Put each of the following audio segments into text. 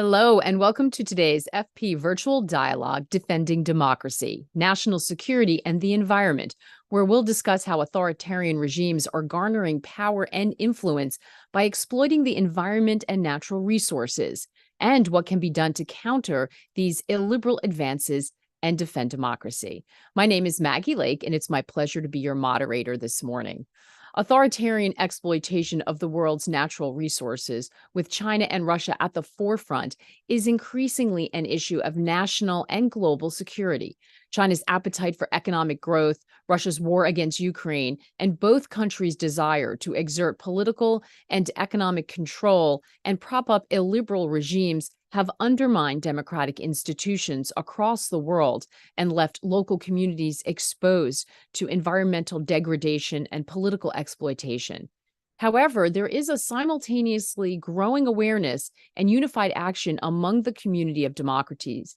Hello, and welcome to today's FP Virtual Dialogue Defending Democracy, National Security, and the Environment, where we'll discuss how authoritarian regimes are garnering power and influence by exploiting the environment and natural resources, and what can be done to counter these illiberal advances and defend democracy. My name is Maggie Lake, and it's my pleasure to be your moderator this morning. Authoritarian exploitation of the world's natural resources, with China and Russia at the forefront, is increasingly an issue of national and global security. China's appetite for economic growth, Russia's war against Ukraine, and both countries' desire to exert political and economic control and prop up illiberal regimes have undermined democratic institutions across the world and left local communities exposed to environmental degradation and political exploitation. However, there is a simultaneously growing awareness and unified action among the community of democracies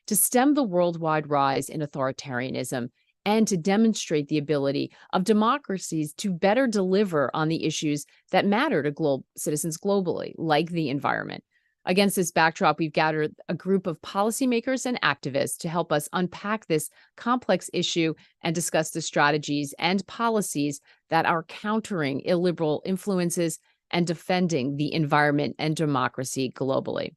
to stem the worldwide rise in authoritarianism and to demonstrate the ability of democracies to better deliver on the issues that matter to citizens globally, like the environment. Against this backdrop, we've gathered a group of policymakers and activists to help us unpack this complex issue and discuss the strategies and policies that are countering illiberal influences and defending the environment and democracy globally.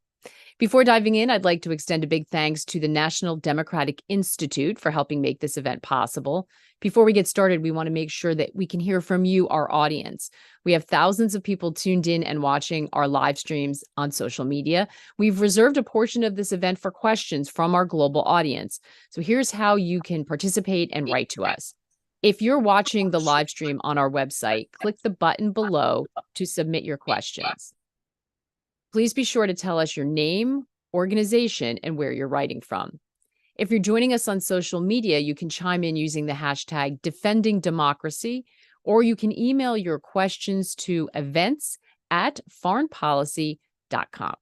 Before diving in, I'd like to extend a big thanks to the National Democratic Institute for helping make this event possible. Before we get started, we want to make sure that we can hear from you, our audience. We have thousands of people tuned in and watching our live streams on social media. We've reserved a portion of this event for questions from our global audience. So here's how you can participate and write to us. If you're watching the live stream on our website, click the button below to submit your questions. Please be sure to tell us your name, organization, and where you're writing from. If you're joining us on social media, you can chime in using the hashtag Defending Democracy, or you can email your questions to events@foreignpolicy.com.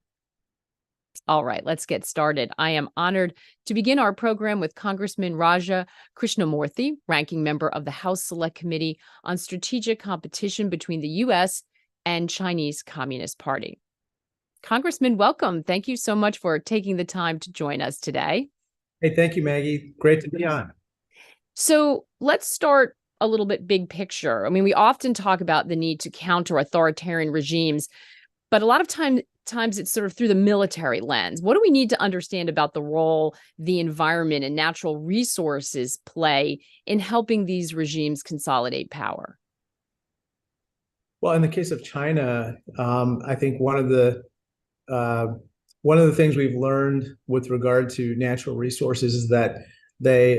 All right, let's get started. I am honored to begin our program with Congressman Raja Krishnamoorthi, ranking member of the House Select Committee on Strategic Competition between the U.S. and Chinese Communist Party. Congressman, welcome. Thank you so much for taking the time to join us today. Hey, thank you, Maggie. Great to be on. So let's start a little bit big picture. I mean, we often talk about the need to counter authoritarian regimes, but a lot of times it's sort of through the military lens. What do we need to understand about the role the environment and natural resources play in helping these regimes consolidate power? Well, in the case of China, I think one of the things we've learned with regard to natural resources is that they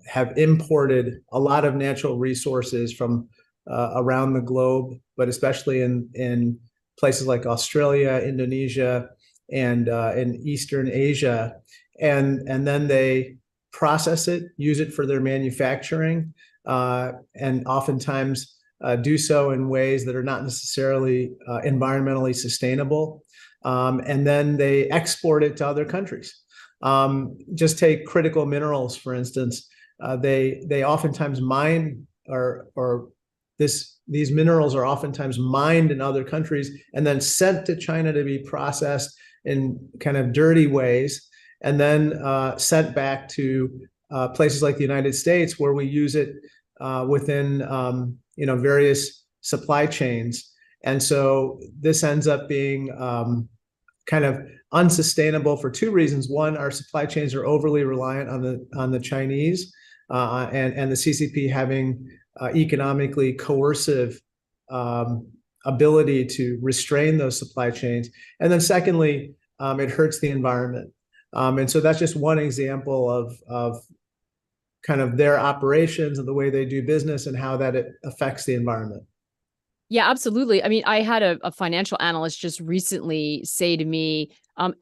have imported a lot of natural resources from around the globe, but especially in places like Australia, Indonesia, and in Eastern Asia, and then they process it, use it for their manufacturing, and oftentimes do so in ways that are not necessarily environmentally sustainable. And then they export it to other countries. Just take critical minerals, for instance. They oftentimes mine these minerals are oftentimes mined in other countries and then sent to China to be processed in kind of dirty ways, and then sent back to places like the United States, where we use it within various supply chains. And so this ends up being kind of unsustainable for two reasons. One, our supply chains are overly reliant on the Chinese, and the CCP having economically coercive ability to restrain those supply chains. And then secondly, it hurts the environment. And so that's just one example of kind of their operations and the way they do business and how that it affects the environment. Yeah, absolutely. I mean, I had a financial analyst just recently say to me,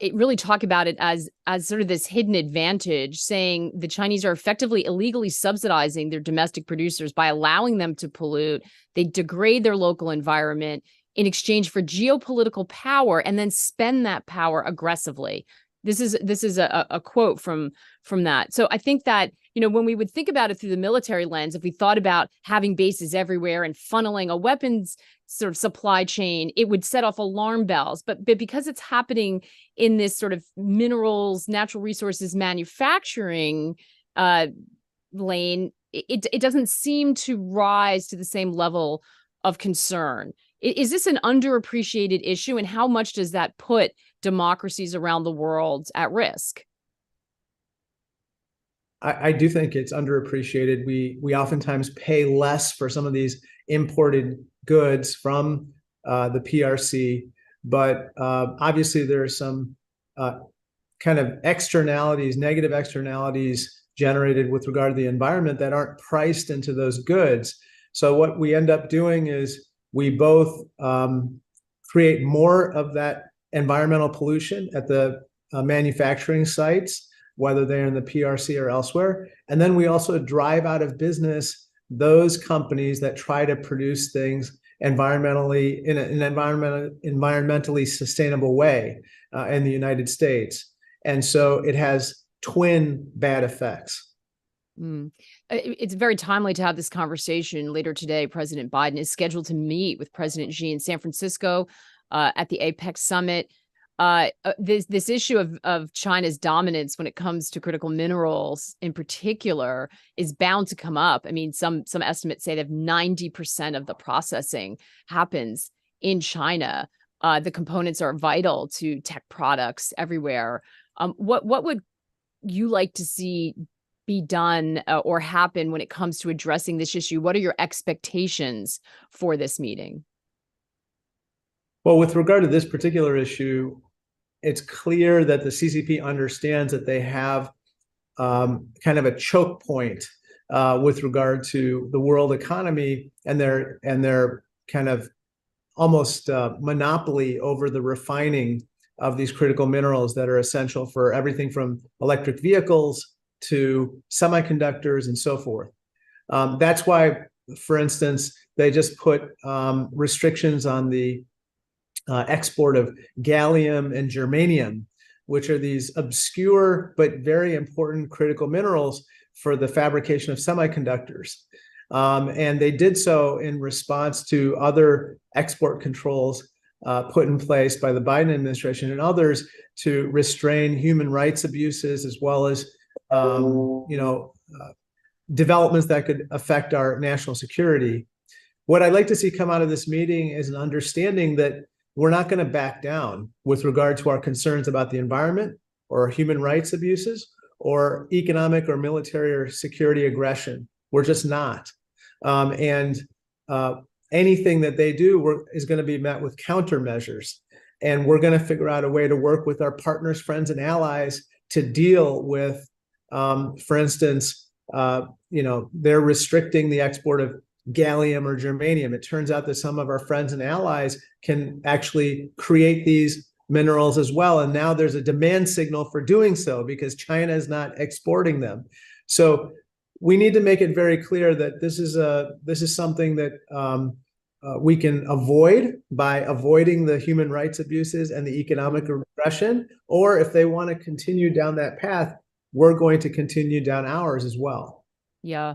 it really talk about it as sort of this hidden advantage, saying the Chinese are effectively illegally subsidizing their domestic producers by allowing them to pollute. They degrade their local environment in exchange for geopolitical power and then spend that power aggressively. This is a quote from that. So I think that, when we would think about it through the military lens, if we thought about having bases everywhere and funneling a weapons sort of supply chain, it would set off alarm bells. But because it's happening in this sort of minerals, natural resources manufacturing lane, it doesn't seem to rise to the same level of concern. Is this an underappreciated issue, and how much does that put democracies around the world at risk? I do think it's underappreciated. We oftentimes pay less for some of these imported goods from the PRC, but obviously there are some kind of externalities, negative externalities generated with regard to the environment that aren't priced into those goods. So what we end up doing is we both create more of that environmental pollution at the manufacturing sites, whether they're in the PRC or elsewhere. And then we also drive out of business those companies that try to produce things environmentally in an environmentally sustainable way in the United States. And so it has twin bad effects. It's very timely to have this conversation. Later today, President Biden is scheduled to meet with President Xi in San Francisco at the APEC summit. This issue of China's dominance when it comes to critical minerals in particular is bound to come up. I mean, some estimates say that 90% of the processing happens in China. The components are vital to tech products everywhere. What would you like to see be done or happen when it comes to addressing this issue? What are your expectations for this meeting? Well, with regard to this particular issue, it's clear that the CCP understands that they have kind of a choke point with regard to the world economy and their kind of almost monopoly over the refining of these critical minerals that are essential for everything from electric vehicles to semiconductors and so forth. That's why, for instance, they just put restrictions on the export of gallium and germanium, which are these obscure but very important critical minerals for the fabrication of semiconductors. And they did so in response to other export controls put in place by the Biden administration and others to restrain human rights abuses, as well as developments that could affect our national security. What I'd like to see come out of this meeting is an understanding that we're not going to back down with regard to our concerns about the environment or human rights abuses or economic or military or security aggression. We're just not. Anything that they do is going to be met with countermeasures. And we're going to figure out a way to work with our partners, friends, and allies to deal with, for instance, they're restricting the export of gallium or germanium. It turns out that some of our friends and allies can actually create these minerals as well. And now there's a demand signal for doing so because China is not exporting them. So we need to make it very clear that this is something that we can avoid by avoiding the human rights abuses and the economic repression. Or if they want to continue down that path, we're going to continue down ours as well. Yeah.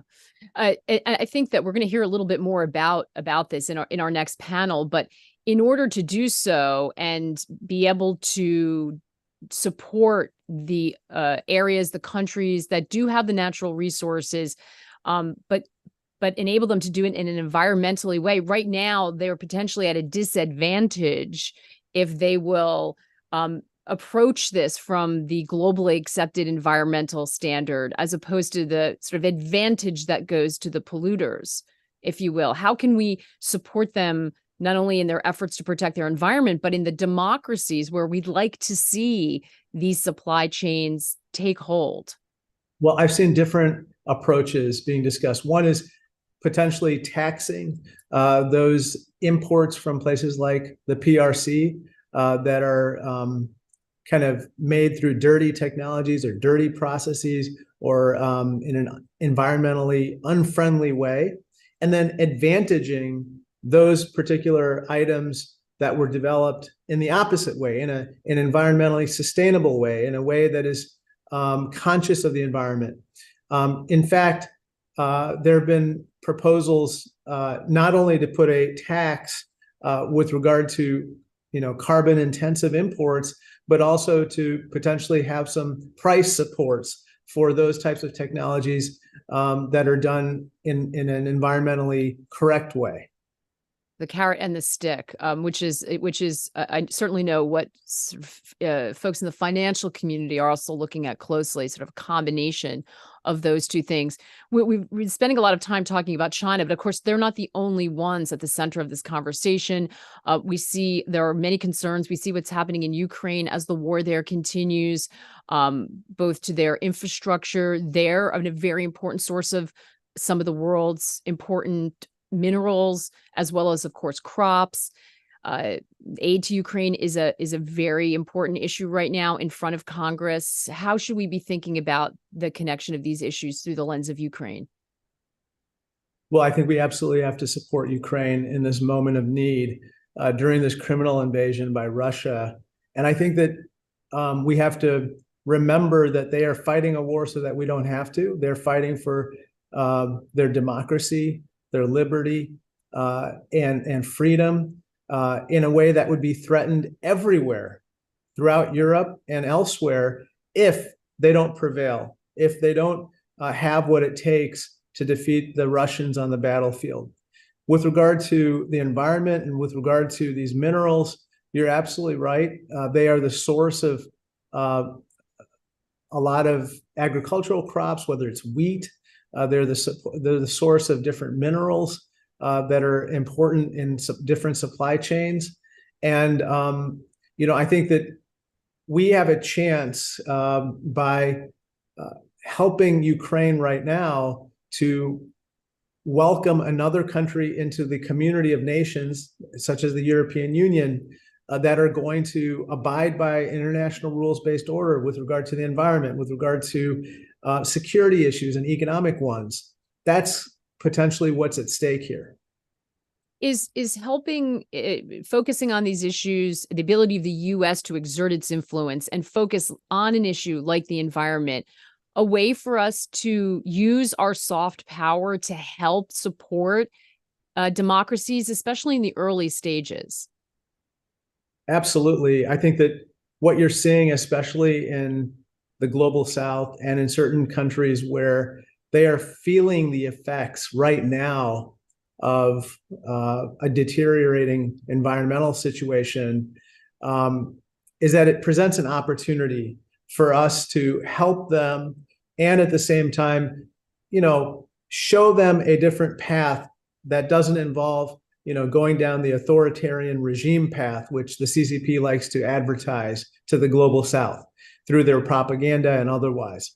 I think that we're going to hear a little bit more about this in our next panel, but in order to do so and be able to support the areas, the countries that do have the natural resources, but enable them to do it in an environmentally way. Right now, they're potentially at a disadvantage if they will approach this from the globally accepted environmental standard, as opposed to the sort of advantage that goes to the polluters, if you will. How can we support them not only in their efforts to protect their environment, but in the democracies where we'd like to see these supply chains take hold? Well, I've seen different approaches being discussed. One is potentially taxing those imports from places like the PRC that are kind of made through dirty technologies or dirty processes or in an environmentally unfriendly way, and then advantaging those particular items that were developed in the opposite way, in an environmentally sustainable way, in a way that is conscious of the environment. In fact, there have been proposals not only to put a tax with regard to carbon intensive imports, but also to potentially have some price supports for those types of technologies that are done in an environmentally correct way. The carrot and the stick, which is I certainly know what folks in the financial community are also looking at closely, sort of a combination of those two things. We've been spending a lot of time talking about China, but of course they're not the only ones at the center of this conversation. We see there are many concerns. We see what's happening in Ukraine as the war there continues, both to their infrastructure. They're a very important source of some of the world's important minerals, as well as, of course, crops. Uh, Aid to Ukraine is a very important issue right now in front of Congress. How should we be thinking about the connection of these issues through the lens of Ukraine? Well, I think we absolutely have to support Ukraine in this moment of need during this criminal invasion by Russia. And I think that we have to remember that they are fighting a war so that we don't have to. They're fighting for their democracy, their liberty, and freedom in a way that would be threatened everywhere throughout Europe and elsewhere if they don't prevail, if they don't have what it takes to defeat the Russians on the battlefield. With regard to the environment and with regard to these minerals, you're absolutely right. They are the source of a lot of agricultural crops, whether it's wheat. They're the source of different minerals that are important in different supply chains. And, I think that we have a chance by helping Ukraine right now to welcome another country into the community of nations, such as the European Union, that are going to abide by international rules-based order with regard to the environment, with regard to security issues and economic ones. That's potentially what's at stake here. Is helping focusing on these issues, the ability of the U.S. to exert its influence and focus on an issue like the environment, a way for us to use our soft power to help support democracies, especially in the early stages? Absolutely. I think that what you're seeing, especially in the global South and in certain countries where they are feeling the effects right now of a deteriorating environmental situation, is that it presents an opportunity for us to help them and at the same time, show them a different path that doesn't involve going down the authoritarian regime path, which the CCP likes to advertise to the global South through their propaganda and otherwise.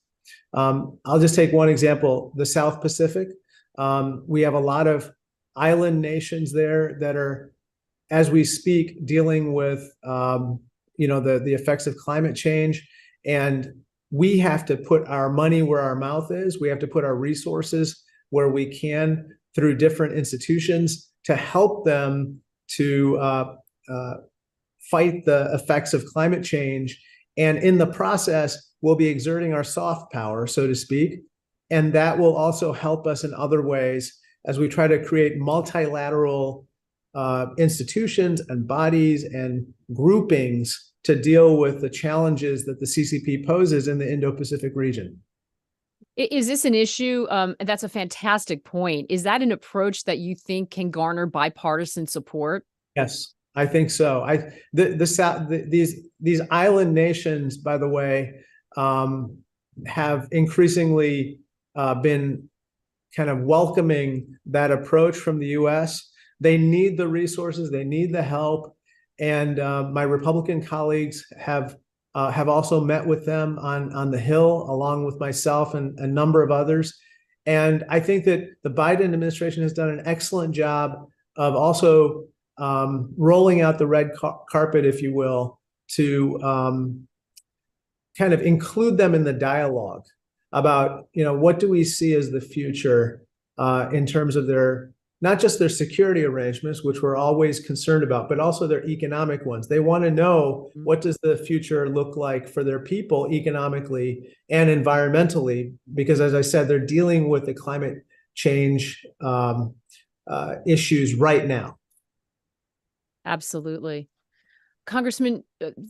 I'll just take one example, the South Pacific. We have a lot of island nations there that are, as we speak, dealing with the effects of climate change. And we have to put our money where our mouth is. We have to put our resources where we can through different institutions to help them to fight the effects of climate change. And in the process, we'll be exerting our soft power, so to speak. And that will also help us in other ways as we try to create multilateral institutions and bodies and groupings to deal with the challenges that the CCP poses in the Indo-Pacific region. Is this an issue? That's a fantastic point. Is that an approach that you think can garner bipartisan support? Yes, I think so. These island nations, by the way, have increasingly been kind of welcoming that approach from the U.S. They need the resources, they need the help, and my Republican colleagues have also met with them on the Hill, along with myself and a number of others. And I think that the Biden administration has done an excellent job of also rolling out the red carpet, if you will, to kind of include them in the dialogue about, what do we see as the future in terms of their not just their security arrangements, which we're always concerned about, but also their economic ones. They want to know, what does the future look like for their people economically and environmentally, because as I said, they're dealing with the climate change issues right now. Absolutely. Congressman,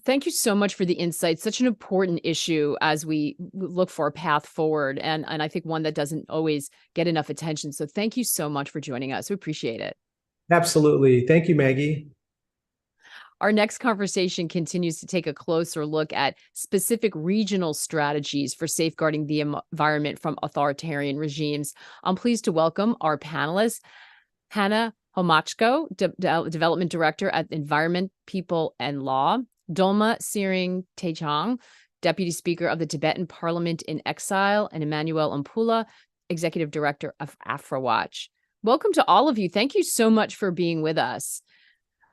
thank you so much for the insight. Such an important issue as we look for a path forward, and I think one that doesn't always get enough attention. So thank you so much for joining us. We appreciate it. Absolutely. Thank you, Maggie. Our next conversation continues to take a closer look at specific regional strategies for safeguarding the environment from authoritarian regimes. I'm pleased to welcome our panelists, Hannah Homachko, Development Director at Environment, People, and Law; Dolma Tsering Tejong, Deputy Speaker of the Tibetan Parliament in Exile; and Emmanuel Ampula, Executive Director of AfroWatch. Welcome to all of you. Thank you so much for being with us.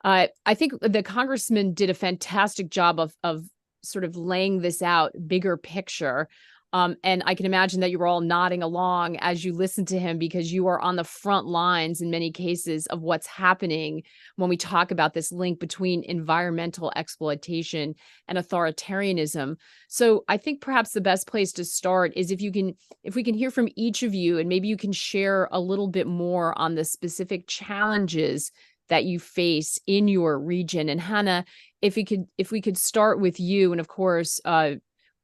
I think the congressman did a fantastic job of sort of laying this out, bigger picture. And I can imagine that you were all nodding along as you listened to him, because you are on the front lines in many cases of what's happening when we talk about this link between environmental exploitation and authoritarianism. So I think perhaps the best place to start is if we can hear from each of you, and maybe you can share a little bit more on the specific challenges that you face in your region. And Hannah, if we could start with you, and of course,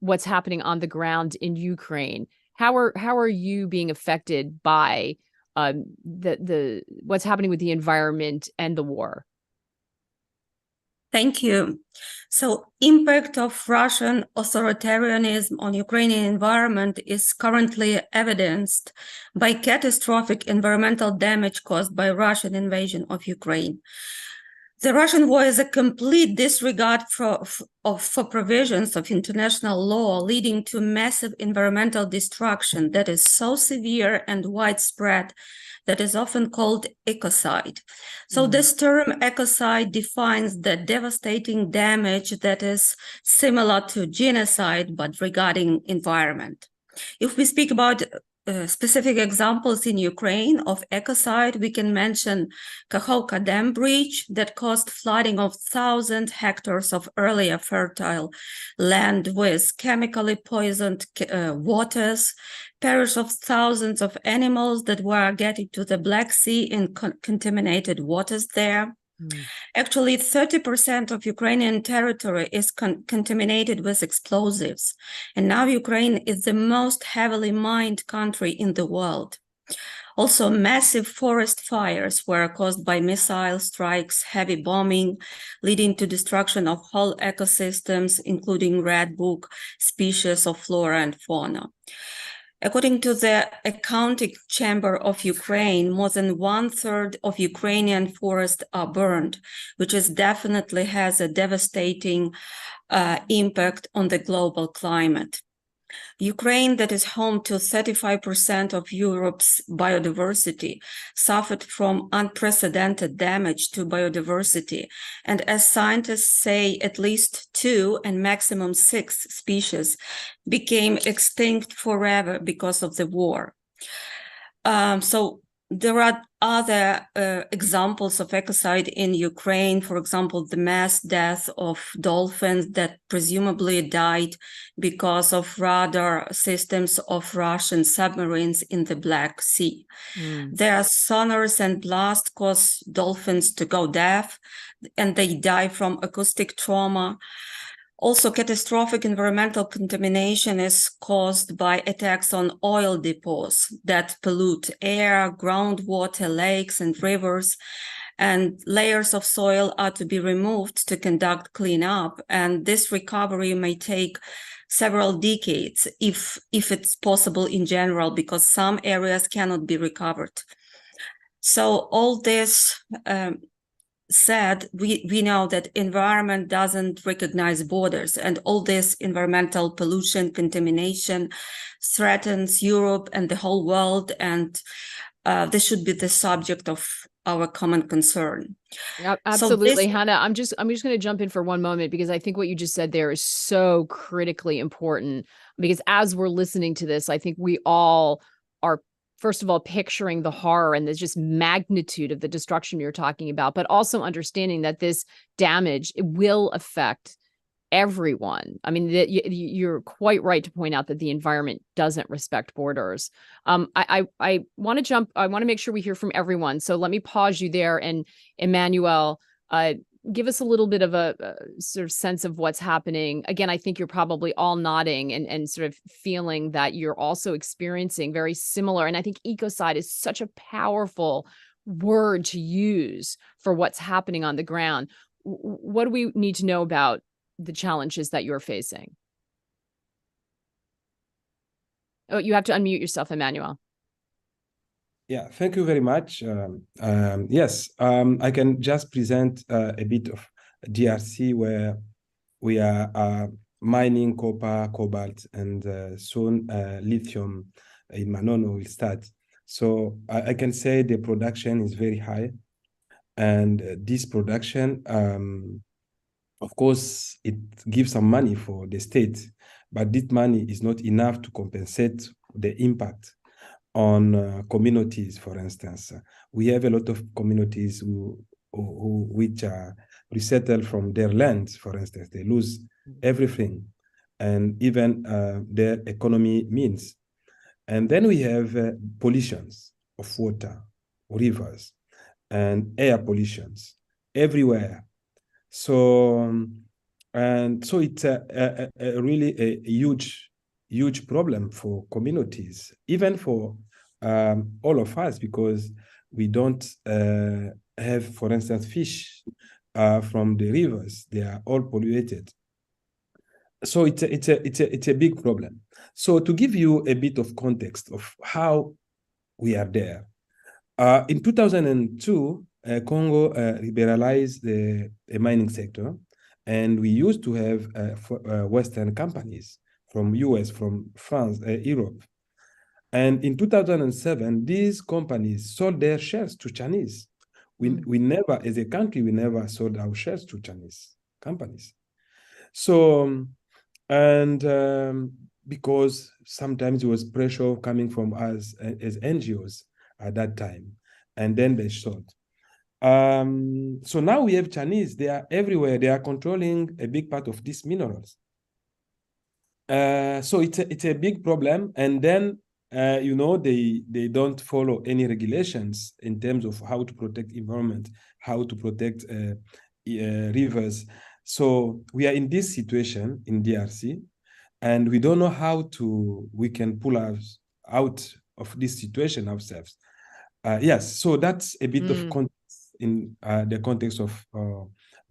what's happening on the ground in Ukraine. How are you being affected by the what's happening with the environment and the war? Thank you. So, impact of Russian authoritarianism on Ukrainian environment is currently evidenced by catastrophic environmental damage caused by Russian invasion of Ukraine. The Russian war is a complete disregard for provisions of international law, leading to massive environmental destruction that is so severe and widespread that is often called ecocide. So this term ecocide defines the devastating damage that is similar to genocide, but regarding environment. If we speak about specific examples in Ukraine of ecocide, we can mention Kakhovka Dam breach that caused flooding of 1,000 hectares of earlier fertile land with chemically poisoned waters, perish of thousands of animals that were getting to the Black Sea in contaminated waters there. Actually, 30% of Ukrainian territory is contaminated with explosives. And now Ukraine is the most heavily mined country in the world. Also, massive forest fires were caused by missile strikes, heavy bombing, leading to destruction of whole ecosystems, including red book species of flora and fauna. According to the Accounting Chamber of Ukraine, more than 1/3 of Ukrainian forests are burned, which definitely has a devastating impact on the global climate. Ukraine, that is home to 35% of Europe's biodiversity, suffered from unprecedented damage to biodiversity. And as scientists say, at least 2 and maximum 6 species became extinct forever because of the war. So there are other examples of ecocide in Ukraine. For example, the mass death of dolphins that presumably died because of radar systems of Russian submarines in the Black Sea. Their sonars and blast cause dolphins to go deaf, and they die from acoustic trauma. Also, catastrophic environmental contamination is caused by attacks on oil depots that pollute air, groundwater, lakes, and rivers. And layers of soil are to be removed to conduct cleanup. And this recovery may take several decades if it's possible in general, because some areas cannot be recovered. So all this said, we know that environment doesn't recognize borders, and all this environmental pollution, contamination threatens Europe and the whole world, and this should be the subject of our common concern. Absolutely, Hannah. I'm just going to jump in for one moment, because I think what you just said there is so critically important, because as we're listening to this, I think we all are first of all, picturing the horror and the just magnitude of the destruction you're talking about, but also understanding that this damage will affect everyone. I mean, you're quite right to point out that the environment doesn't respect borders. I want to jump. I want to make sure we hear from everyone. So let me pause you there. And Emmanuel, give us a little bit of a sort of sense of what's happening. Again, I think you're probably all nodding and sort of feeling that you're also experiencing very similar. And I think ecocide is such a powerful word to use for what's happening on the ground. What do we need to know about the challenges that you're facing? Oh, you have to unmute yourself, Emmanuel. Yeah, thank you very much. Yes, I can just present a bit of DRC where we are mining copper, cobalt, and soon lithium in Manono will start. So I can say the production is very high. And this production, of course, it gives some money for the state, but this money is not enough to compensate the impact on communities, for instance. We have a lot of communities which are resettled from their lands, for instance. They lose everything, and even their economy means. And then we have pollutions of water, rivers, and air pollutions everywhere. So, and so it's really a huge problem for communities, even for all of us, because we don't have, for instance, fish from the rivers. They are all polluted. So it's a big problem. So to give you a bit of context of how we are there, in 2002, Congo liberalized the mining sector, and we used to have Western companies from US, from France, Europe. And in 2007, these companies sold their shares to Chinese. We never, as a country, we never sold our shares to Chinese companies. So, and because sometimes it was pressure coming from us as NGOs at that time, and then they sold. So now we have Chinese, they are everywhere. They are controlling a big part of these minerals. So it's a big problem. And then, they don't follow any regulations in terms of how to protect environment, how to protect rivers. So we are in this situation in DRC, and we don't know how we can pull us out of this situation ourselves. Yes, so that's a bit of context in the context of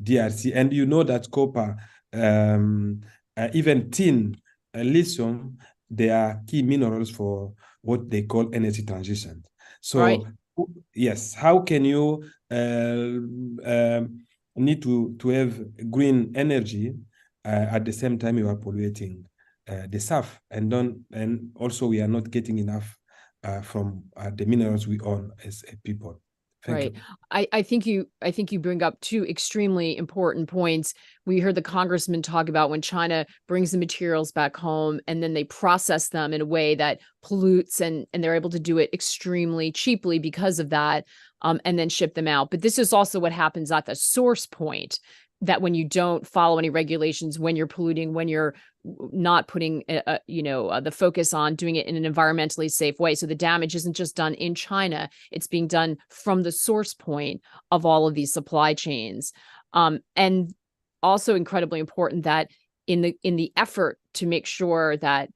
DRC. And you know that copper, even tin, lithium, they are key minerals for what they call energy transition. So, right. Yes, how can you need to have green energy at the same time you are polluting the surf, and also we are not getting enough from the minerals we own as a people. Thank you. I think you bring up two extremely important points. We heard the congressman talk about when China brings the materials back home and then they process them in a way that pollutes, and they're able to do it extremely cheaply because of that, and then ship them out. But this is also what happens at the source point, that when you don't follow any regulations, when you're polluting, when you're not putting, the focus on doing it in an environmentally safe way. So the damage isn't just done in China, it's being done from the source point of all of these supply chains. And also incredibly important that in the effort to make sure that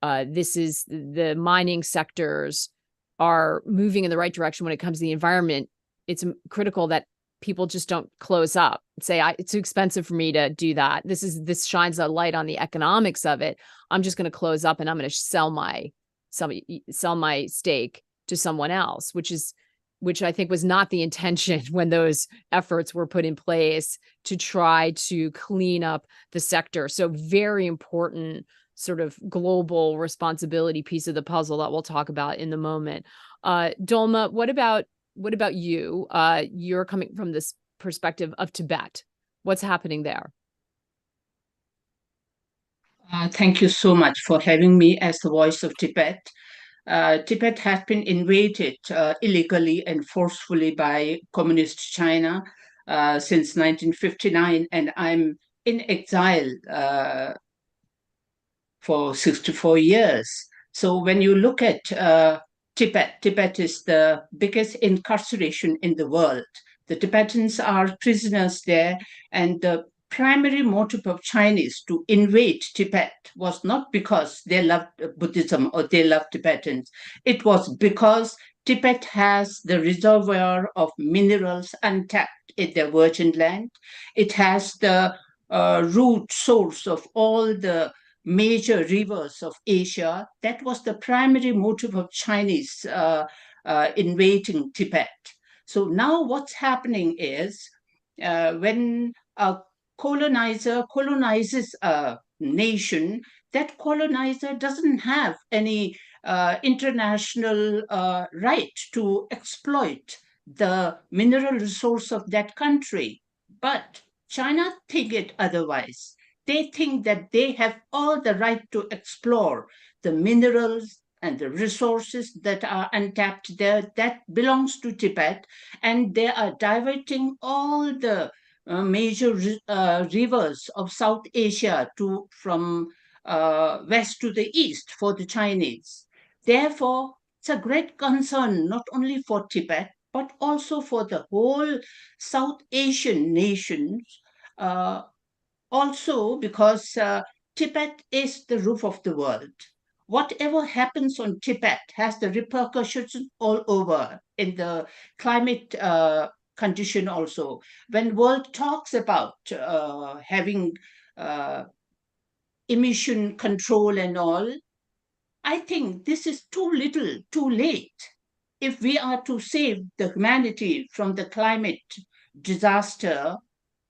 the mining sectors are moving in the right direction when it comes to the environment, it's critical that people just don't close up and say, it's too expensive for me to do that. This shines a light on the economics of it. I'm just going to close up and I'm going to sell my stake to someone else, which I think was not the intention when those efforts were put in place to try to clean up the sector. So very important sort of global responsibility piece of the puzzle that we'll talk about in the moment. Dolma, what about you? You're coming from this perspective of Tibet. What's happening there? Thank you so much for having me as the voice of Tibet. Tibet has been invaded illegally and forcefully by communist China since 1959, and I'm in exile for 64 years. So when you look at Tibet is the biggest incarceration in the world. The Tibetans are prisoners there, and the primary motive of Chinese to invade Tibet was not because they loved Buddhism or they loved Tibetans. It was because Tibet has the reservoir of minerals untapped in their virgin land. It has the root source of all the major rivers of Asia. That was the primary motive of Chinese invading Tibet. So now what's happening is when a colonizer colonizes a nation, that colonizer doesn't have any international right to exploit the mineral resource of that country. But China think it otherwise. They think that they have all the right to explore the minerals and the resources that are untapped there that belongs to Tibet, and they are diverting all the major rivers of South Asia from west to the east for the Chinese. Therefore, it's a great concern not only for Tibet but also for the whole South Asian nations. Also, because Tibet is the roof of the world. Whatever happens on Tibet has the repercussions all over in the climate condition also. When world talks about having emission control and all, I think this is too little, too late. If we are to save the humanity from the climate disaster,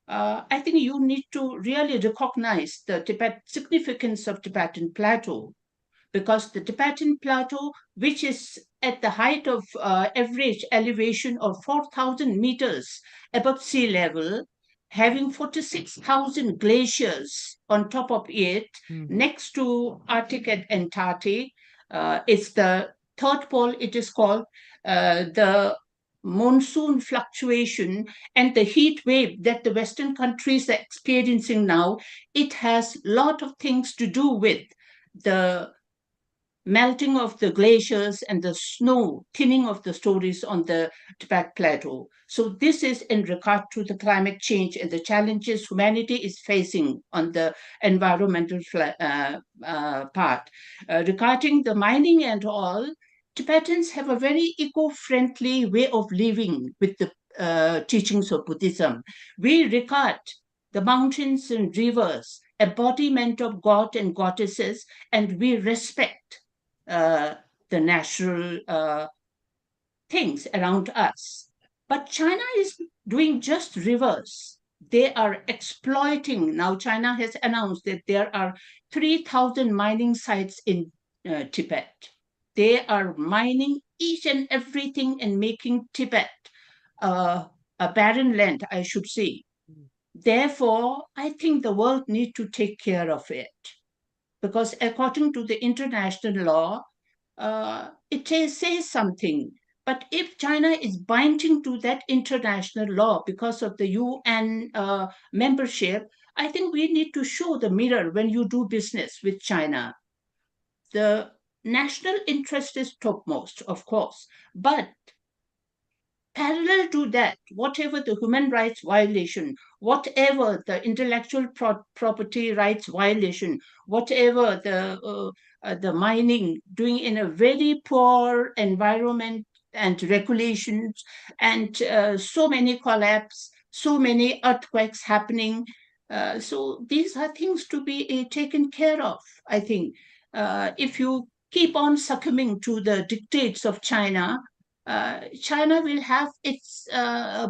I think you need to really recognize the significance of Tibetan Plateau, because the Tibetan Plateau, which is at the height of average elevation of 4,000 meters above sea level, having 46,000 glaciers on top of it, next to Arctic and Antarctic, it's the third pole, it is called. The monsoon fluctuation and the heat wave that the Western countries are experiencing now, it has a lot of things to do with the melting of the glaciers and the snow, thinning of the stories on the Tibet Plateau. So this is in regard to the climate change and the challenges humanity is facing on the environmental part. Regarding the mining and all, Tibetans have a very eco-friendly way of living with the teachings of Buddhism. We regard the mountains and rivers embodiment of God and goddesses, and we respect the natural things around us. But China is doing just reverse. They are exploiting. Now, China has announced that there are 3,000 mining sites in Tibet. They are mining each and everything and making Tibet a barren land, I should say. Therefore, I think the world needs to take care of it, because according to the international law, it says something. But if China is binding to that international law because of the UN membership, I think we need to show the mirror when you do business with China. The national interest is topmost, of course, but parallel to that, whatever the human rights violation, whatever the intellectual property rights violation, whatever the mining doing in a very poor environment and regulations, and so many collapse, so many earthquakes happening. So these are things to be taken care of, I think. If you keep on succumbing to the dictates of China, China will have its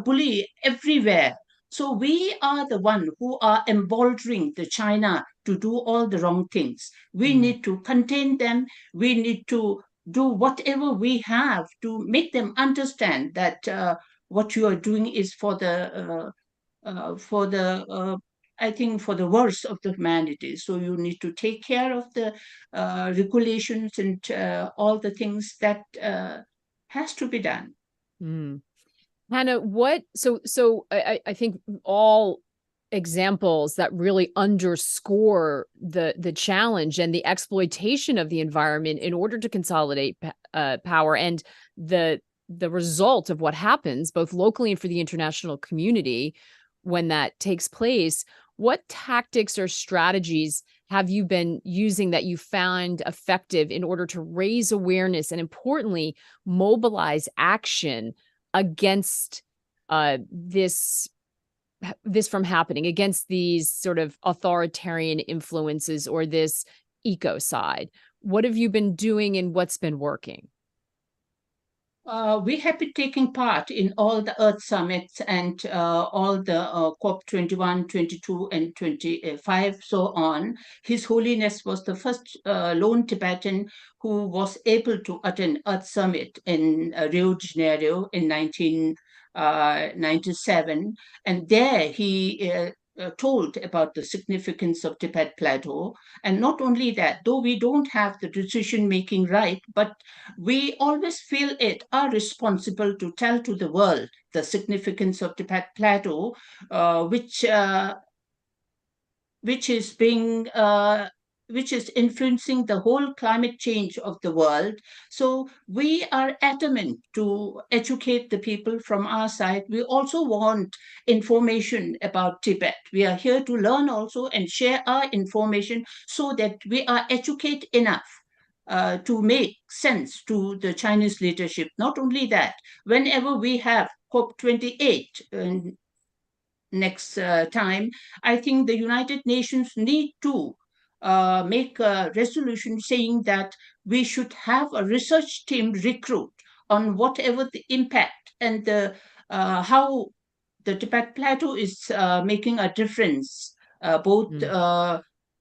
bully everywhere. So we are the one who are emboldening the China to do all the wrong things. We need to contain them. We need to do whatever we have to make them understand that what you are doing is for the I think, for the worst of the humanity. So you need to take care of the regulations and all the things that has to be done. Mm. Hannah, I think all examples that really underscore the challenge and the exploitation of the environment in order to consolidate power, and the result of what happens both locally and for the international community when that takes place. What tactics or strategies have you been using that you found effective in order to raise awareness and, importantly, mobilize action against this from happening, against these sort of authoritarian influences or this ecocide? What have you been doing and what's been working? We have been taking part in all the Earth summits and all the COP 21, 22, and 25, so on. His Holiness was the first lone Tibetan who was able to attend Earth Summit in Rio de Janeiro in 1997. And there he told about the significance of Tibet Plateau. And not only that, though we don't have the decision-making right, but we always feel it are responsible to tell to the world the significance of Tibet Plateau, which is being which is influencing the whole climate change of the world. So we are adamant to educate the people from our side. We also want information about Tibet. We are here to learn also and share our information so that we are educated enough to make sense to the Chinese leadership. Not only that, whenever we have COP28 next time, I think the United Nations need to make a resolution saying that we should have a research team recruit on whatever the impact and the how the Tibet Plateau is making a difference, both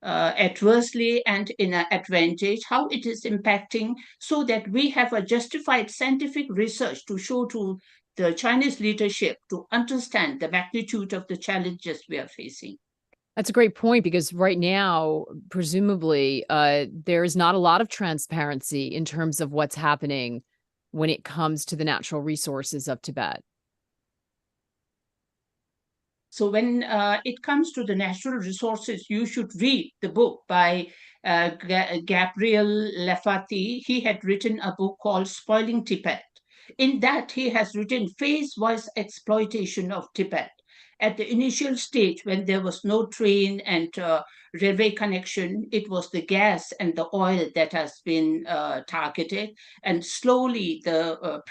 adversely and in an advantage, how it is impacting, so that we have a justified scientific research to show to the Chinese leadership to understand the magnitude of the challenges we are facing. That's a great point, because right now, presumably, there is not a lot of transparency in terms of what's happening when it comes to the natural resources of Tibet. So when it comes to the natural resources, you should read the book by Gabriel Lafati. He had written a book called Spoiling Tibet. In that, he has written phase-wise exploitation of Tibet. At the initial stage, when there was no train and railway connection, it was the gas and the oil that has been targeted. And slowly, the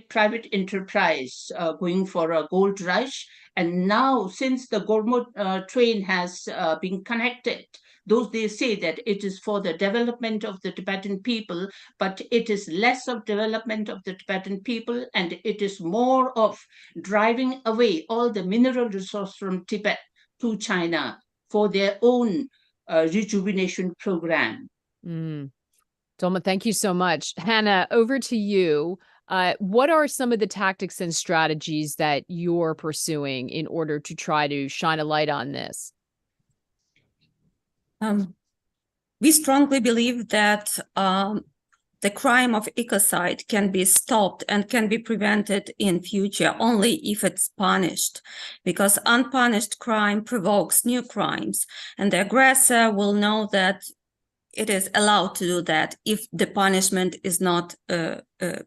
private enterprise going for a gold rush. And now, since the Gormut train has been connected, though they say that it is for the development of the Tibetan people, but it is less of development of the Tibetan people, and it is more of driving away all the mineral resource from Tibet to China for their own rejuvenation program. Dolma, thank you so much. Hannah, over to you. What are some of the tactics and strategies that you're pursuing in order to try to shine a light on this? We strongly believe that the crime of ecocide can be stopped and can be prevented in future only if it's punished, because unpunished crime provokes new crimes, and the aggressor will know that it is allowed to do that if the punishment is not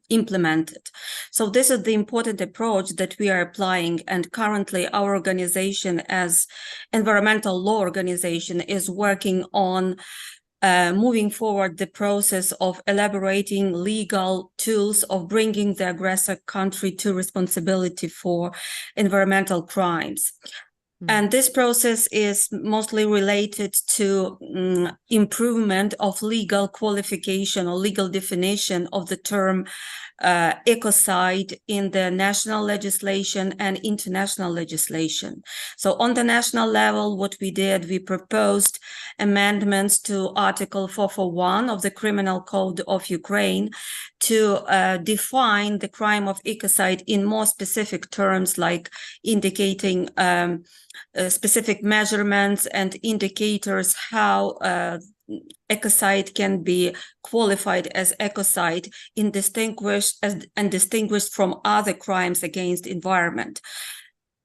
implemented. So this is the important approach that we are applying, and currently our organization as environmental law organization is working on moving forward the process of elaborating legal tools of bringing the aggressor country to responsibility for environmental crimes. And this process is mostly related to improvement of legal qualification or legal definition of the term ecocide in the national legislation and international legislation. So on the national level, what we did, we proposed amendments to Article 441 of the Criminal Code of Ukraine to define the crime of ecocide in more specific terms, like indicating specific measurements and indicators how ecocide can be qualified as ecocide distinguished from other crimes against environment.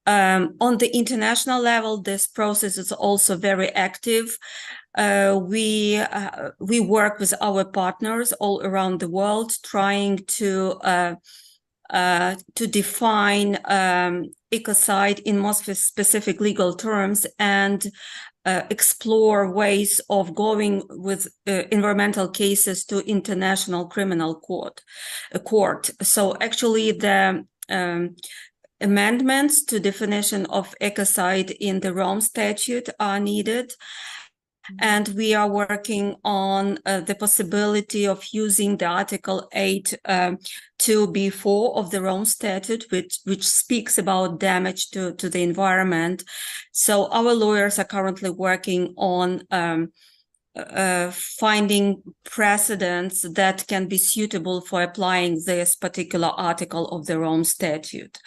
On the international level, this process is also very active. We work with our partners all around the world, trying to define ecocide in more specific legal terms and explore ways of going with environmental cases to International Criminal Court. So actually the amendments to definition of ecocide in the Rome Statute are needed. And we are working on the possibility of using the Article 8 2b4 of the Rome Statute, which speaks about damage to the environment. So our lawyers are currently working on finding precedents that can be suitable for applying this particular article of the Rome Statute.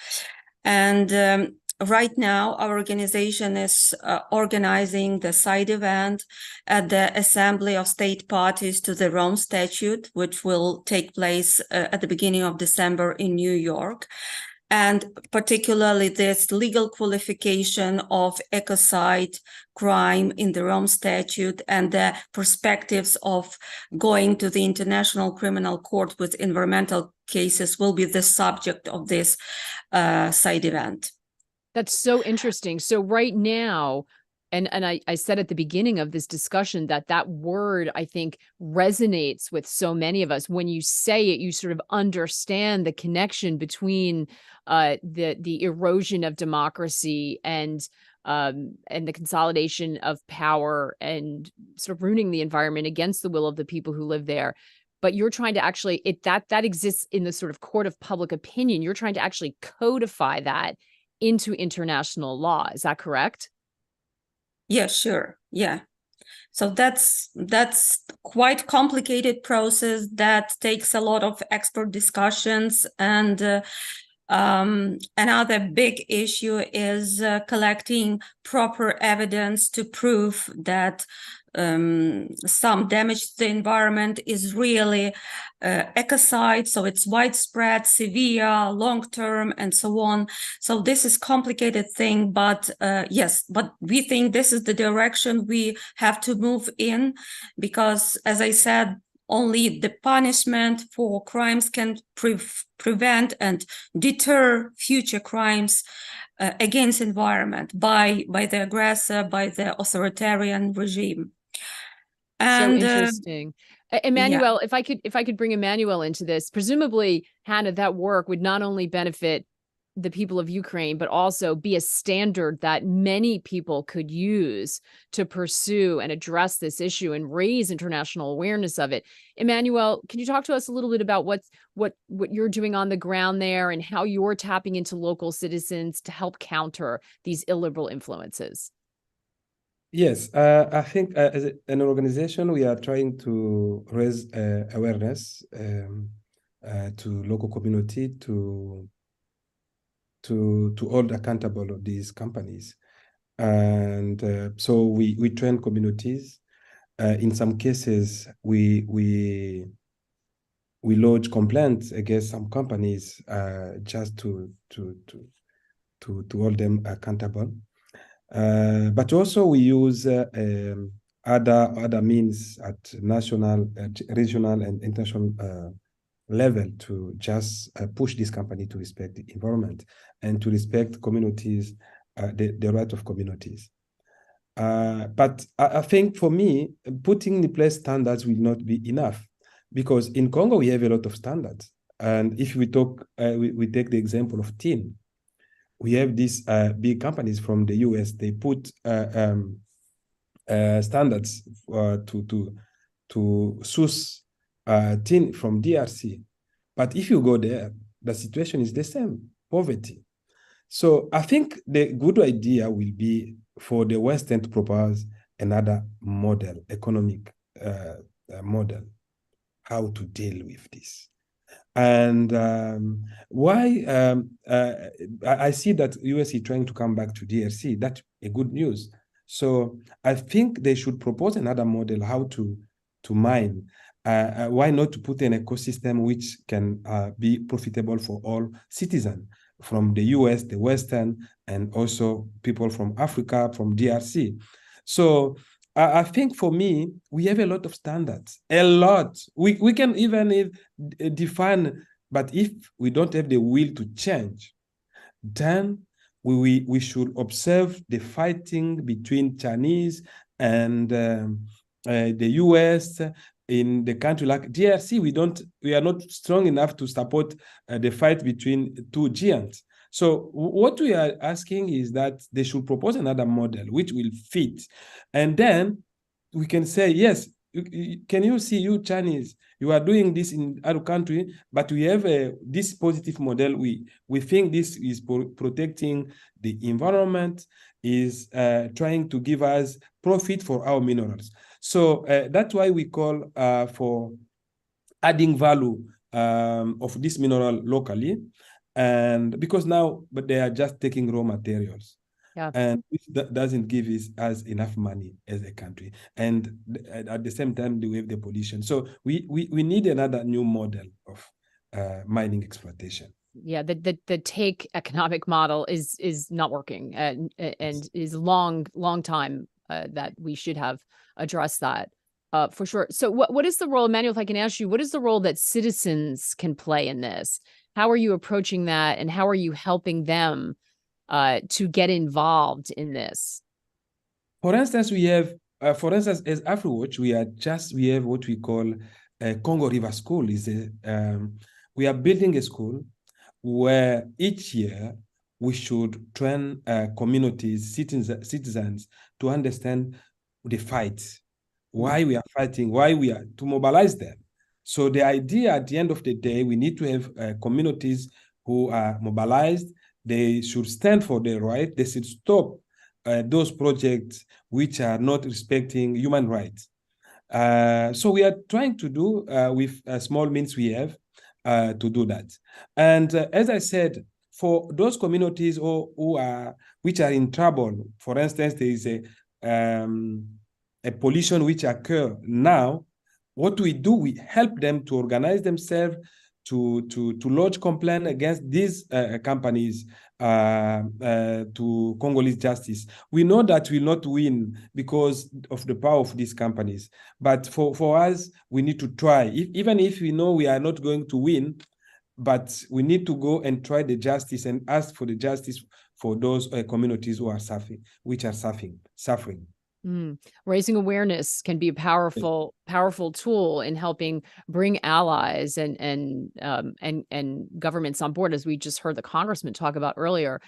And right now, our organization is organizing the side event at the Assembly of State Parties to the Rome Statute, which will take place at the beginning of December in New York. And particularly this legal qualification of ecocide crime in the Rome Statute and the perspectives of going to the International Criminal Court with environmental cases will be the subject of this side event. That's so interesting. So right now, and I said at the beginning of this discussion that word, I think, resonates with so many of us. When you say it, you sort of understand the connection between the erosion of democracy and the consolidation of power and sort of ruining the environment against the will of the people who live there. But you're trying to actually, that exists in the sort of court of public opinion. You're trying to actually codify that into international law. Is that correct? Yeah, sure. Yeah. So that's quite complicated process that takes a lot of expert discussions. And another big issue is collecting proper evidence to prove that some damage to the environment is really ecocide, so it's widespread, severe, long-term, and so on. So this is a complicated thing, but yes, but we think this is the direction we have to move in, because, as I said, only the punishment for crimes can prevent and deter future crimes against environment by the aggressor, by the authoritarian regime. And so interesting. Emmanuel, yeah. if I could bring Emmanuel into this, presumably, Hannah, that work would not only benefit the people of Ukraine, but also be a standard that many people could use to pursue and address this issue and raise international awareness of it. Emmanuel, can you talk to us a little bit about what you're doing on the ground there and how you're tapping into local citizens to help counter these illiberal influences? Yes, I think as an organization, we are trying to raise awareness to local community to hold accountable of these companies. And so we train communities. In some cases, we lodge complaints against some companies just to hold them accountable. But also we use other means at national, regional, and international level to just push this company to respect the environment and to respect communities, the right of communities. But I think for me, putting in place standards will not be enough, because in Congo we have a lot of standards. And if we talk, we take the example of tin. we have these big companies from the US. They put standards to source tin from DRC. But if you go there, the situation is the same, poverty. So I think the good idea will be for the Western to propose another model, economic model, how to deal with this. And why I see that US is trying to come back to DRC. That's a good news. So I think they should propose another model how to mine. Why not to put an ecosystem which can be profitable for all citizens from the US, the Western, and also people from Africa, from DRC. So I think for me, we have a lot of standards, a lot. We can even define, but if we don't have the will to change, then we should observe the fighting between Chinese and the US in the country like DRC. We are not strong enough to support the fight between two giants. So what we are asking is that they should propose another model which will fit, and then we can say, yes, can you see, you Chinese, you are doing this in other country, but we have this positive model. We think this is protecting the environment, is trying to give us profit for our minerals. So that's why we call for adding value of this mineral locally, and because now, but they are just taking raw materials. Yeah. And that doesn't give us enough money as a country. And at the same time, we have the pollution. So we need another new model of mining exploitation. Yeah, the take economic model is not working, and is long time that we should have addressed that for sure. So what is the role, Emmanuel, if I can ask you, what is the role that citizens can play in this? How are you approaching that, and how are you helping them to get involved in this? For instance, we have, as AfriWatch, we have what we call Congo River School. We are building a school where each year we should train communities, citizens to understand the fight, why we are fighting, why we are to mobilize them. So the idea at the end of the day, we need to have communities who are mobilized. They should stand for their right. They should stop those projects which are not respecting human rights. So we are trying to do with small means we have to do that. And as I said, for those communities which are in trouble, for instance, there is a pollution which occur now. What we do, we help them to organize themselves to lodge complaint against these companies to Congolese justice. We know that we will not win because of the power of these companies. But for us, we need to try. Even if we know we are not going to win, but we need to go and try the justice and ask for the justice for those communities who are suffering. Raising awareness can be a powerful tool in helping bring allies and governments on board, as we just heard the congressman talk about earlier.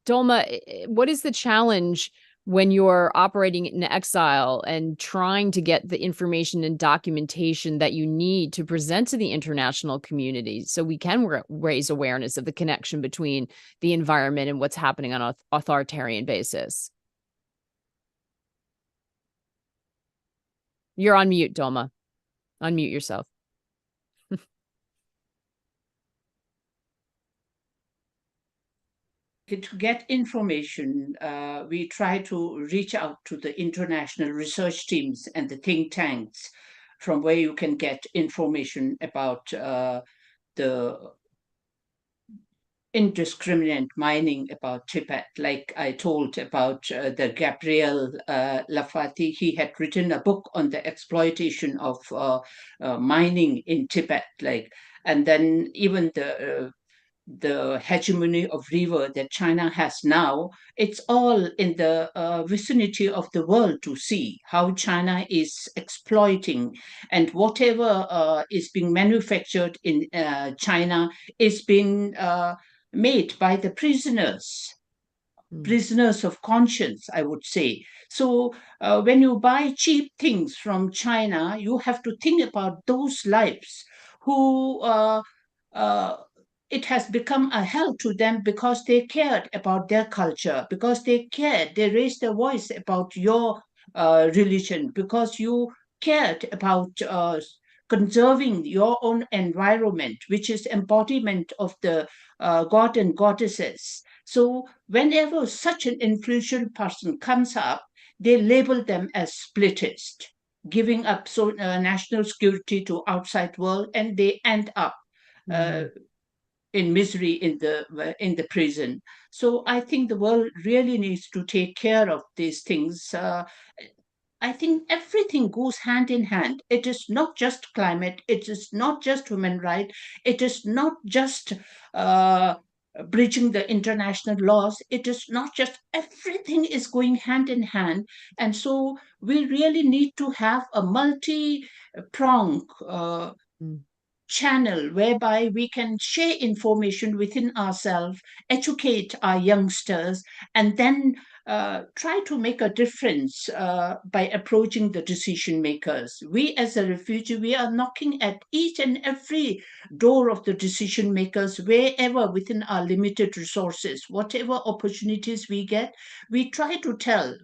Dolma, what is the challenge when you're operating in exile and trying to get the information and documentation that you need to present to the international community so we can raise awareness of the connection between the environment and what's happening on an authoritarian basis? You're on mute, Dolma. Unmute yourself. To get information, we try to reach out to the international research teams and the think tanks from where you can get information about the indiscriminate mining about Tibet. Like I told about the Gabriel Lafati, he had written a book on the exploitation of mining in Tibet. And then even the hegemony of river that China has now, it's all in the vicinity of the world to see how China is exploiting, and whatever is being manufactured in China is being made by the prisoners. Mm. Prisoners of conscience, I would say. So when you buy cheap things from China, you have to think about those lives who it has become a hell to them because they cared about their culture, because they cared, they raised their voice about your religion, because you cared about conserving your own environment, which is embodiment of the god and goddesses. So whenever such an influential person comes up, they label them as splittist, giving up national security to outside world, and they end up in misery in the prison. So I think the world really needs to take care of these things. I think everything goes hand in hand. It is not just climate. It is not just human right. It is not just uh, breaching the international laws. It is not just everything is going hand in hand. And so we really need to have a multi-prong Mm. channel whereby we can share information within ourselves, educate our youngsters, and then try to make a difference by approaching the decision makers. We, as a refugee, we are knocking at each and every door of the decision makers wherever within our limited resources, whatever opportunities we get, we try to tell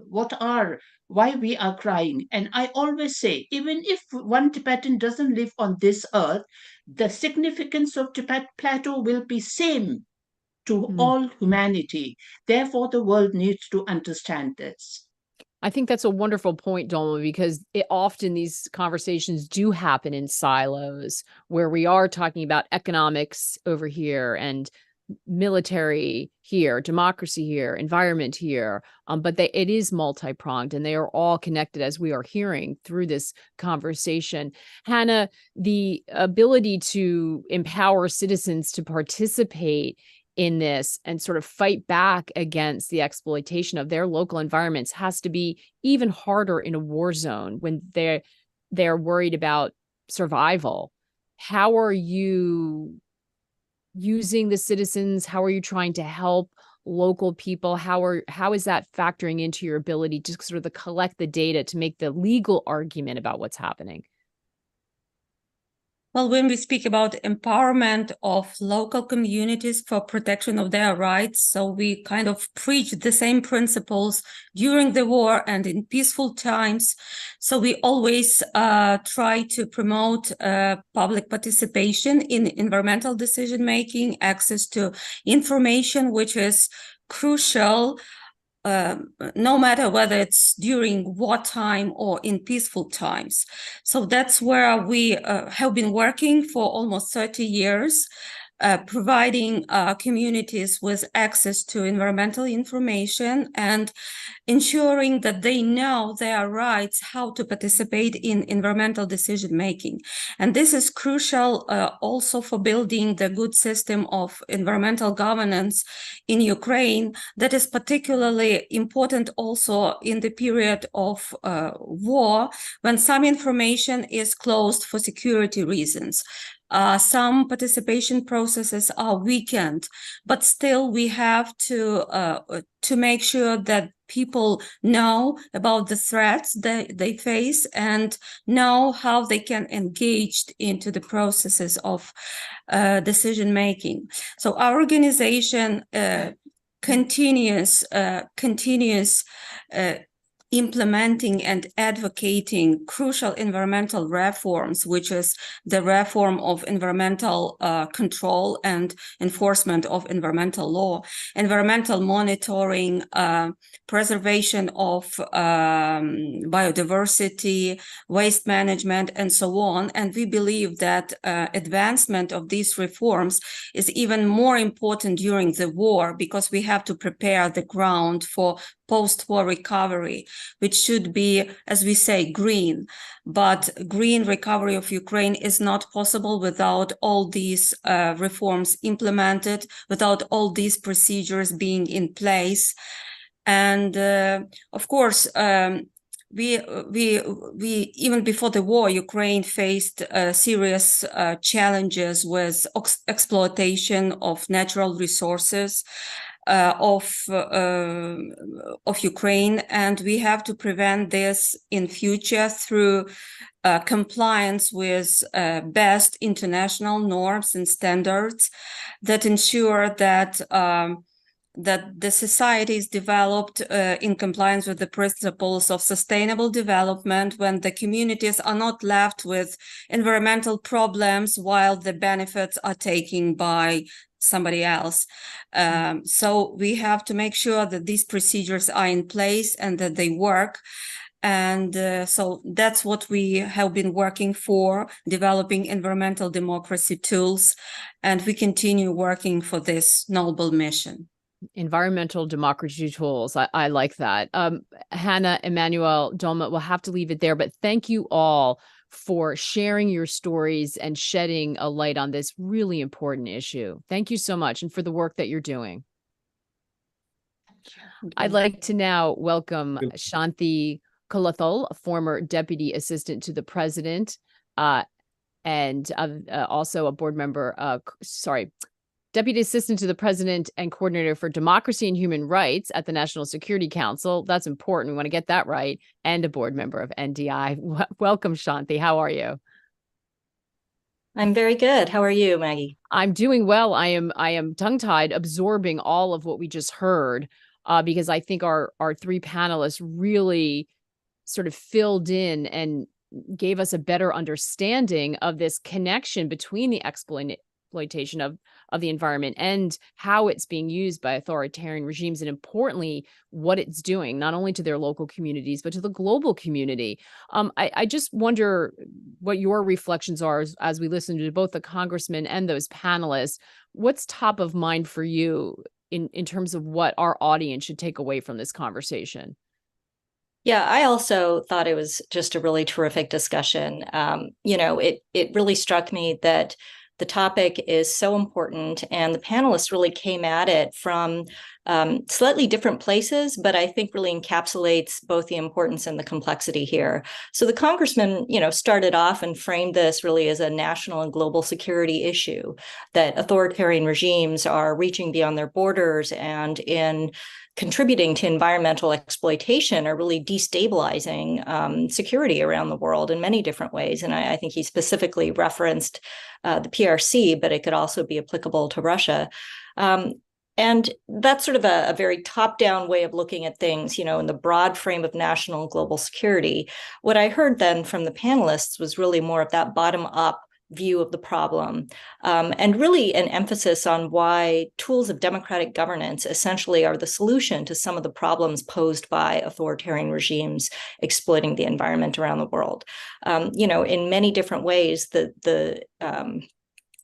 why we are crying. And I always say, even if one Tibetan doesn't live on this earth, the significance of Tibet Plateau will be same to all humanity. Therefore, the world needs to understand this. I think that's a wonderful point, Dolma, because often these conversations do happen in silos where we are talking about economics over here and military here, democracy here, environment here, but it is multi-pronged and they are all connected, as we are hearing through this conversation. Hannah, the ability to empower citizens to participate in this and sort of fight back against the exploitation of their local environments has to be even harder in a war zone when they're worried about survival. How are you using the citizens? How are you trying to help local people? How is that factoring into your ability to sort of collect the data to make the legal argument about what's happening? Well, when we speak about empowerment of local communities for protection of their rights, so we kind of preach the same principles during the war and in peaceful times. So we always try to promote public participation in environmental decision-making, access to information, which is crucial no matter whether it's during wartime or in peaceful times. So that's where we have been working for almost 30 years, providing communities with access to environmental information and ensuring that they know their rights, how to participate in environmental decision-making. And this is crucial also for building the good system of environmental governance in Ukraine that is particularly important also in the period of war, when some information is closed for security reasons. Some participation processes are weakened, but still we have to make sure that people know about the threats that they face and know how they can engage into the processes of decision-making. So our organization continues implementing and advocating crucial environmental reforms, which is the reform of environmental control and enforcement of environmental law, environmental monitoring, preservation of biodiversity, waste management, and so on. And we believe that advancement of these reforms is even more important during the war because we have to prepare the ground for post-war recovery, which should be, as we say, green. But green recovery of Ukraine is not possible without all these reforms implemented, without all these procedures being in place. And of course, we even before the war, Ukraine faced serious challenges with exploitation of natural resources of Ukraine, and we have to prevent this in future through compliance with best international norms and standards that ensure that that the society is developed in compliance with the principles of sustainable development, when the communities are not left with environmental problems while the benefits are taken by somebody else. So we have to make sure that these procedures are in place and that they work. And so that's what we have been working for, developing environmental democracy tools, and we continue working for this noble mission. Environmental democracy tools. I like that. Hannah, Emmanuel, Dolma, we'll have to leave it there, but thank you all for sharing your stories and shedding a light on this really important issue. Thank you so much, and for the work that you're doing. I'd like to now welcome Shanti Kolathol, a former Deputy Assistant to the President, and also a board member, Deputy Assistant to the President and Coordinator for Democracy and Human Rights at the National Security Council. That's important. We want to get that right. And a board member of NDI. Welcome, Shanti. How are you? I'm very good. How are you, Maggie? I'm doing well. I am tongue-tied, absorbing all of what we just heard, because I think our three panelists really sort of filled in and gave us a better understanding of this connection between the exploitation of the environment and how it's being used by authoritarian regimes, and importantly, what it's doing, not only to their local communities, but to the global community. I just wonder what your reflections are as we listen to both the congressman and those panelists. What's top of mind for you in terms of what our audience should take away from this conversation? Yeah, I also thought it was just a really terrific discussion. It really struck me that the topic is so important, and the panelists really came at it from slightly different places, but I think really encapsulates both the importance and the complexity here. So the congressman, started off and framed this really as a national and global security issue, that authoritarian regimes are reaching beyond their borders and in contributing to environmental exploitation are really destabilizing security around the world in many different ways. And I think he specifically referenced the PRC, but it could also be applicable to Russia. And that's sort of a very top-down way of looking at things, in the broad frame of national and global security. What I heard then from the panelists was really more of that bottom-up view of the problem, and really an emphasis on why tools of democratic governance essentially are the solution to some of the problems posed by authoritarian regimes exploiting the environment around the world. In many different ways,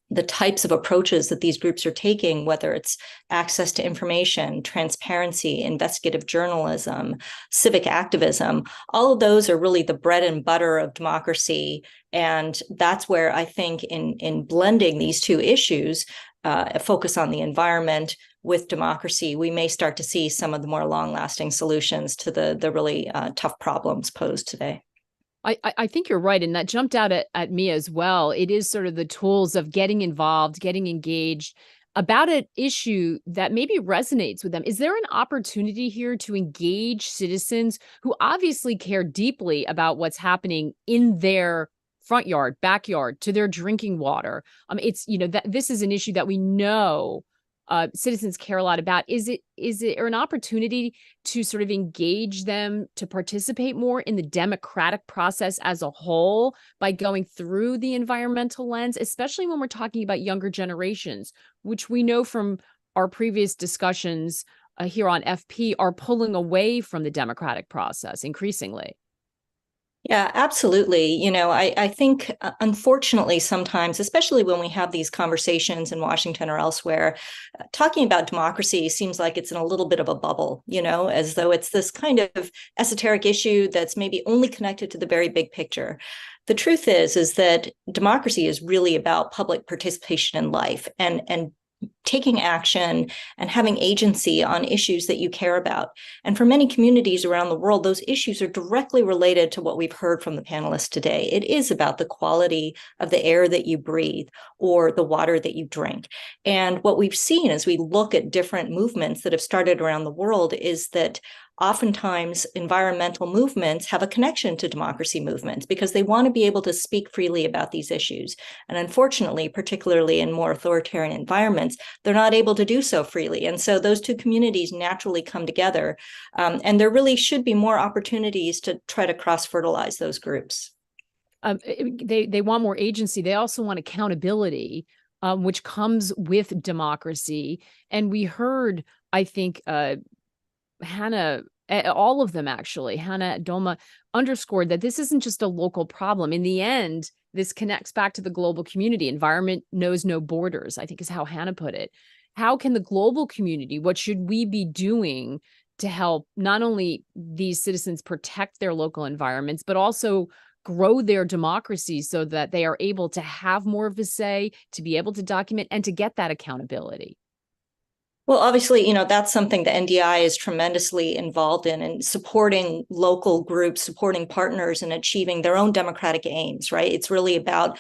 the types of approaches that these groups are taking, whether it's access to information, transparency, investigative journalism, civic activism, all of those are really the bread and butter of democracy. And that's where I think in blending these two issues, a focus on the environment with democracy, we may start to see some of the more long-lasting solutions to the really tough problems posed today. I think you're right. And that jumped out at me as well. It is sort of the tools of getting involved, getting engaged about an issue that maybe resonates with them. Is there an opportunity here to engage citizens who obviously care deeply about what's happening in their front yard, backyard, to their drinking water? It's, that this is an issue that we know citizens care a lot about. Is it an opportunity to sort of engage them to participate more in the democratic process as a whole by going through the environmental lens, especially when we're talking about younger generations, which we know from our previous discussions here on FP are pulling away from the democratic process increasingly? Yeah, absolutely. I think, unfortunately, sometimes, especially when we have these conversations in Washington or elsewhere, talking about democracy seems like it's in a little bit of a bubble, as though it's this kind of esoteric issue that's maybe only connected to the very big picture. The truth is that democracy is really about public participation in life, and taking action and having agency on issues that you care about. And for many communities around the world, those issues are directly related to what we've heard from the panelists today. It is about the quality of the air that you breathe or the water that you drink. And what we've seen as we look at different movements that have started around the world is that oftentimes environmental movements have a connection to democracy movements because they want to be able to speak freely about these issues. And unfortunately, particularly in more authoritarian environments, they're not able to do so freely. And so those two communities naturally come together. And there really should be more opportunities to try to cross-fertilize those groups. They want more agency. They also want accountability, which comes with democracy. And we heard, I think, Hannah, all of them actually, Hannah, Doma, underscored that this isn't just a local problem. In the end, this connects back to the global community. Environment knows no borders, I think is how Hannah put it. How can the global community, what should we be doing to help not only these citizens protect their local environments, but also grow their democracy so that they are able to have more of a say, to be able to document and to get that accountability? Well, obviously, that's something the NDI is tremendously involved in and supporting local groups, supporting partners and achieving their own democratic aims, right? It's really about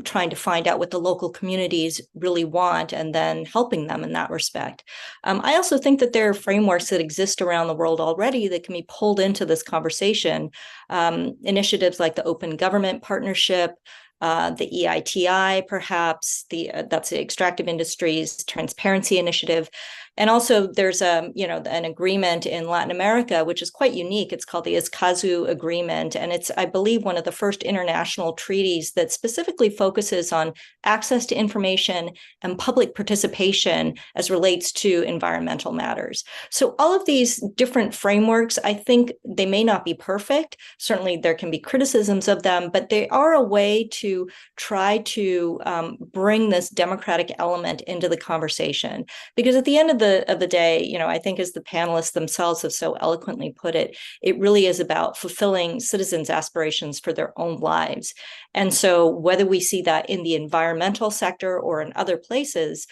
trying to find out what the local communities really want and then helping them in that respect. I also think that there are frameworks that exist around the world already that can be pulled into this conversation. Initiatives like the Open Government Partnership, the EITI, perhaps that's the Extractive Industries Transparency Initiative. And also there's an agreement in Latin America, which is quite unique. It's called the Escazú Agreement. And it's, I believe, one of the first international treaties that specifically focuses on access to information and public participation as relates to environmental matters. So all of these different frameworks, I think they may not be perfect. Certainly there can be criticisms of them, but they are a way to try to bring this democratic element into the conversation. Because at the end of the day, I think as the panelists themselves have so eloquently put it, it really is about fulfilling citizens' aspirations for their own lives. And so whether we see that in the environmental sector or in other places,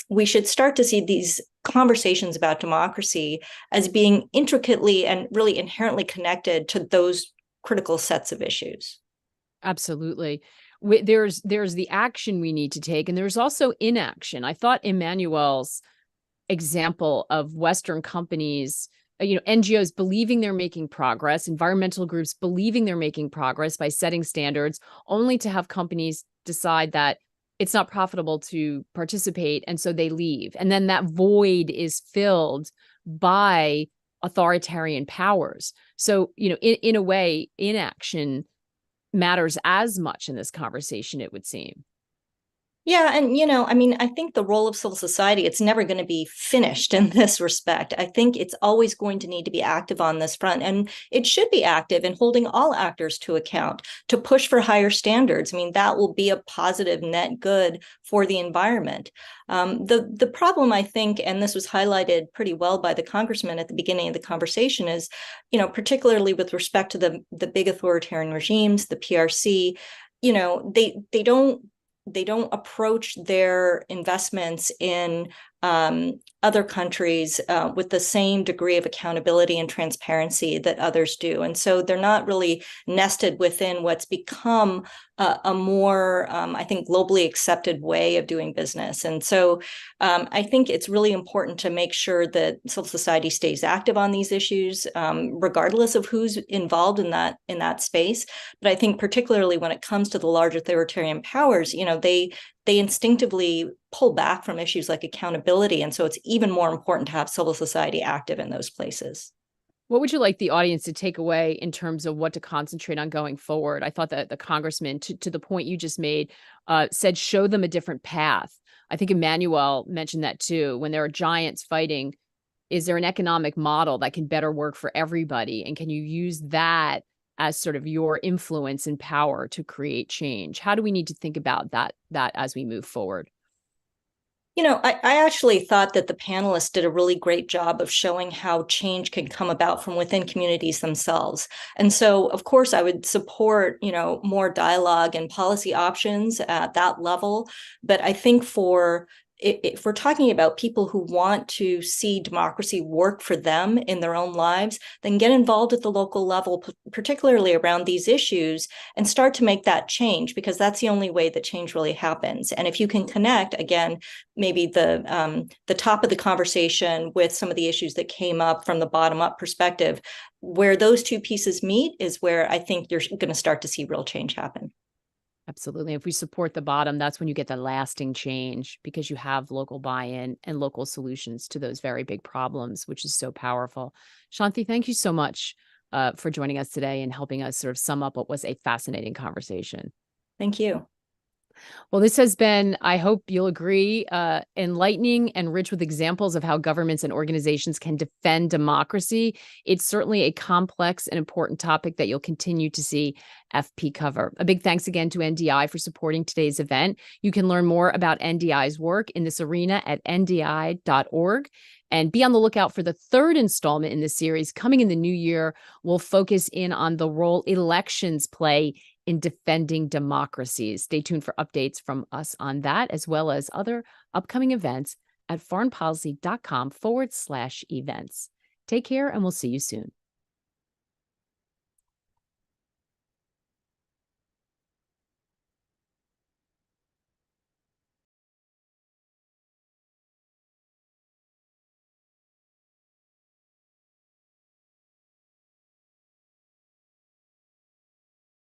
we should start to see these conversations about democracy as being intricately and really inherently connected to those critical sets of issues. Absolutely. There's the action we need to take, and there's also inaction. I thought Emmanuel's example of Western companies, NGOs believing they're making progress, environmental groups believing they're making progress by setting standards, only to have companies decide that it's not profitable to participate, and so they leave. And then that void is filled by authoritarian powers. So, in a way, inaction matters as much in this conversation, it would seem. Yeah. And, I think the role of civil society, it's never going to be finished in this respect. I think it's always going to need to be active on this front. And it should be active in holding all actors to account, to push for higher standards. That will be a positive net good for the environment. The problem, I think, and this was highlighted pretty well by the congressman at the beginning of the conversation, is, particularly with respect to the big authoritarian regimes, the PRC, they don't approach their investments in other countries with the same degree of accountability and transparency that others do. And so they're not really nested within what's become a more, I think, globally accepted way of doing business. And so I think it's really important to make sure that civil society stays active on these issues, regardless of who's involved in that space. But I think particularly when it comes to the large authoritarian powers, they instinctively pull back from issues like accountability. And so it's even more important to have civil society active in those places. What would you like the audience to take away in terms of what to concentrate on going forward? I thought that the congressman, to the point you just made, said show them a different path. I think Emmanuel mentioned that too. When there are giants fighting, is there an economic model that can better work for everybody? And can you use that as sort of your influence and power to create change? How do we need to think about that as we move forward? I actually thought that the panelists did a really great job of showing how change can come about from within communities themselves. And so, of course, I would support, more dialogue and policy options at that level. But I think for if we're talking about people who want to see democracy work for them in their own lives, then get involved at the local level, particularly around these issues, and start to make that change, because that's the only way that change really happens. And if you can connect, again, maybe the top of the conversation with some of the issues that came up from the bottom-up perspective, where those two pieces meet is where I think you're going to start to see real change happen. Absolutely. If we support the bottom, that's when you get the lasting change, because you have local buy-in and local solutions to those very big problems, which is so powerful. Shanti, thank you so much for joining us today and helping us sort of sum up what was a fascinating conversation. Thank you. Well, this has been, I hope you'll agree, enlightening and rich with examples of how governments and organizations can defend democracy. It's certainly a complex and important topic that you'll continue to see FP cover. A big thanks again to NDI for supporting today's event. You can learn more about NDI's work in this arena at ndi.org. And be on the lookout for the third installment in this series coming in the new year. We'll focus in on the role elections play in defending democracies. Stay tuned for updates from us on that, as well as other upcoming events at foreignpolicy.com/events. Take care, and we'll see you soon.